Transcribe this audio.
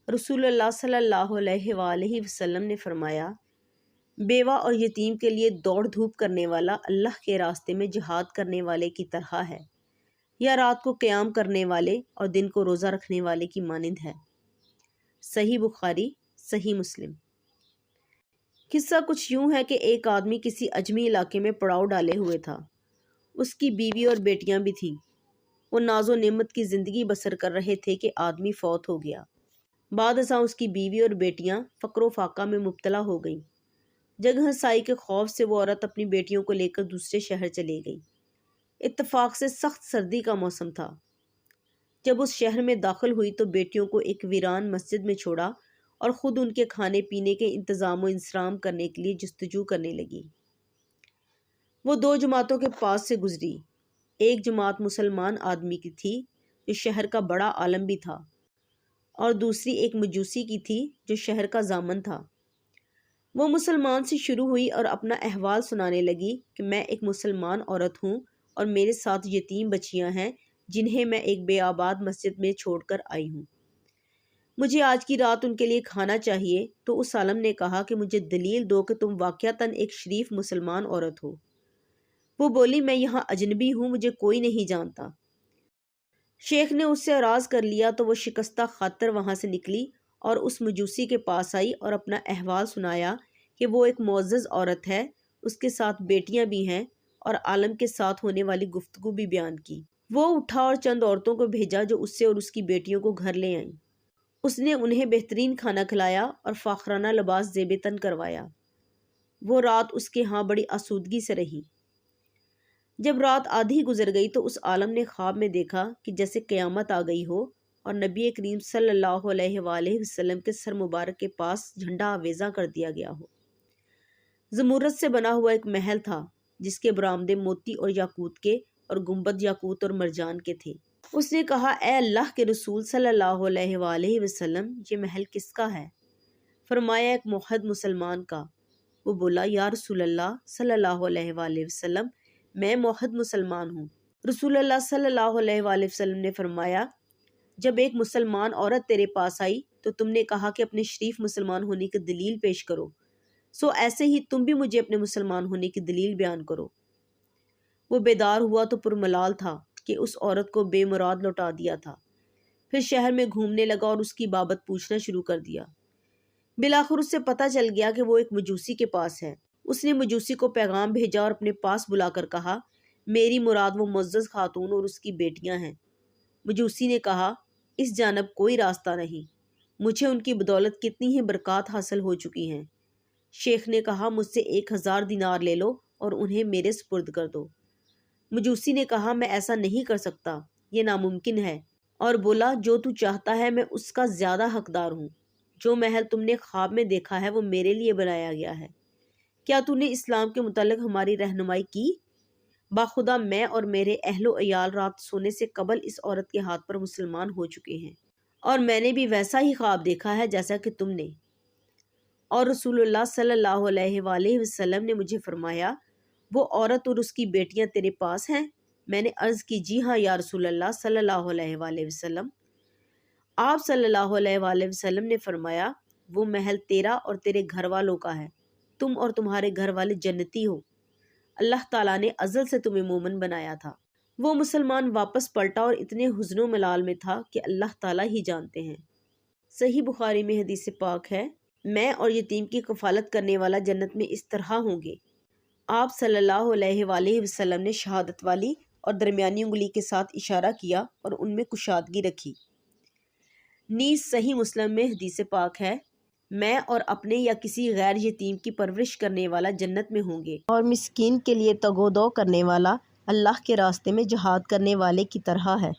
رسول اللہ صلی اللہ علیہ وآلہ وسلم نے فرمایا، بیوہ اور یتیم کے لیے دوڑ دھوپ کرنے والا اللہ کے راستے میں جہاد کرنے والے کی طرح ہے، یا رات کو قیام کرنے والے اور دن کو روزہ رکھنے والے کی مانند ہے۔ صحیح بخاری، صحیح مسلم۔ قصہ کچھ یوں ہے کہ ایک آدمی کسی اجمی علاقے میں پڑاؤ ڈالے ہوئے تھا۔ اس کی بیوی اور بیٹیاں بھی تھیں۔ وہ ناز و نعمت کی زندگی بسر کر رہے تھے کہ آدمی فوت ہو گیا۔ بعد ازاں اس کی بیوی اور بیٹیاں فقر و فاقہ میں مبتلا ہو گئیں۔ جگہ سائی کے خوف سے وہ عورت اپنی بیٹیوں کو لے کر دوسرے شہر چلی گئی۔ اتفاق سے سخت سردی کا موسم تھا۔ جب اس شہر میں داخل ہوئی تو بیٹیوں کو ایک ویران مسجد میں چھوڑا اور خود ان کے کھانے پینے کے انتظام و انصرام کرنے کے لیے جستجو کرنے لگی۔ وہ 2 جماعتوں کے پاس سے گزری۔ ایک جماعت مسلمان آدمی کی تھی جو شہر کا بڑا عالم بھی تھا، اور دوسری ایک مجوسی کی تھی جو شہر کا ضامن تھا۔ وہ مسلمان سے شروع ہوئی اور اپنا احوال سنانے لگی کہ میں ایک مسلمان عورت ہوں اور میرے ساتھ یتیم بچیاں ہیں جنہیں میں ایک بے آباد مسجد میں چھوڑ کر آئی ہوں۔ مجھے آج کی رات ان کے لیے کھانا چاہیے۔ تو اس عالم نے کہا کہ مجھے دلیل دو کہ تم واقعتاً ایک شریف مسلمان عورت ہو۔ وہ بولی، میں یہاں اجنبی ہوں، مجھے کوئی نہیں جانتا۔ شیخ نے اس سے اعراض کر لیا تو وہ شکستہ خاطر وہاں سے نکلی اور اس مجوسی کے پاس آئی اور اپنا احوال سنایا کہ وہ ایک معزز عورت ہے، اس کے ساتھ بیٹیاں بھی ہیں، اور عالم کے ساتھ ہونے والی گفتگو بھی بیان کی۔ وہ اٹھا اور چند عورتوں کو بھیجا جو اس سے اور اس کی بیٹیوں کو گھر لے آئیں۔ اس نے انہیں بہترین کھانا کھلایا اور فاخرانہ لباس زیب تن کروایا۔ وہ رات اس کے ہاں بڑی آسودگی سے رہی۔ جب رات آدھی گزر گئی تو اس عالم نے خواب میں دیکھا کہ جیسے قیامت آ گئی ہو اور نبی کریم صلی اللہ علیہ وآلہ وسلم کے سر مبارک کے پاس جھنڈا آویزاں کر دیا گیا ہو۔ زمرد سے بنا ہوا ایک محل تھا جس کے برآمدے موتی اور یاقوت کے اور گنبد یاقوت اور مرجان کے تھے۔ اس نے کہا، اے اللہ کے رسول صلی اللہ علیہ وآلہ وسلم، یہ محل کس کا ہے؟ فرمایا، ایک موحد مسلمان کا۔ وہ بولا، یا رسول اللہ صلی اللہ علیہ وآلہ وسلم، میں موحد مسلمان ہوں۔ رسول اللہ صلی اللہ علیہ وآلہ وسلم نے فرمایا، جب ایک مسلمان عورت تیرے پاس آئی تو تم نے کہا کہ اپنے شریف مسلمان ہونے کی دلیل پیش کرو، سو ایسے ہی تم بھی مجھے اپنے مسلمان ہونے کی دلیل بیان کرو۔ وہ بیدار ہوا تو پرملال تھا کہ اس عورت کو بے مراد لوٹا دیا تھا۔ پھر شہر میں گھومنے لگا اور اس کی بابت پوچھنا شروع کر دیا۔ بالآخر اس سے پتہ چل گیا کہ وہ ایک مجوسی کے پاس ہے۔ اس نے مجوسی کو پیغام بھیجا اور اپنے پاس بلا کر کہا، میری مراد وہ معزز خاتون اور اس کی بیٹیاں ہیں۔ مجوسی نے کہا، اس جانب کوئی راستہ نہیں، مجھے ان کی بدولت کتنی ہی برکات حاصل ہو چکی ہیں۔ شیخ نے کہا، مجھ سے 1000 دینار لے لو اور انہیں میرے سپرد کر دو۔ مجوسی نے کہا، میں ایسا نہیں کر سکتا، یہ ناممکن ہے، اور بولا، جو تو چاہتا ہے میں اس کا زیادہ حقدار ہوں۔ جو محل تم نے خواب میں دیکھا ہے وہ میرے لیے بنایا گیا ہے۔ کیا تو نے اسلام کے متعلق ہماری رہنمائی کی؟ باخدا میں اور میرے اہل و عیال رات سونے سے قبل اس عورت کے ہاتھ پر مسلمان ہو چکے ہیں، اور میں نے بھی ویسا ہی خواب دیکھا ہے جیسا کہ تم نے۔ اور رسول اللہ صلی اللہ علیہ وآلہ وسلم نے مجھے فرمایا، وہ عورت اور اس کی بیٹیاں تیرے پاس ہیں؟ میں نے عرض کی، جی ہاں یا رسول اللہ صلی اللہ علیہ وآلہ وسلم۔ آپ صلی اللہ علیہ وآلہ وسلم نے فرمایا، وہ محل تیرا اور تیرے گھر والوں کا ہے، تم اور تمہارے گھر والے جنتی ہو، اللہ تعالیٰ نے ازل سے تمہیں مومن بنایا تھا۔ وہ مسلمان واپس پلٹا اور اتنے حزن و ملال میں تھا کہ اللہ تعالیٰ ہی جانتے ہیں۔ صحیح بخاری میں حدیث پاک ہے، میں اور یتیم کی کفالت کرنے والا جنت میں اس طرح ہوں گے۔ آپ صلی اللہ علیہ وآلہ وسلم نے شہادت والی اور درمیانی انگلی کے ساتھ اشارہ کیا اور ان میں کشادگی رکھی۔ نیز صحیح مسلم میں حدیث پاک ہے، میں اور اپنے یا کسی غیر یتیم کی پرورش کرنے والا جنت میں ہوں گے، اور مسکین کے لیے تگ و دو کرنے والا اللہ کے راستے میں جہاد کرنے والے کی طرح ہے۔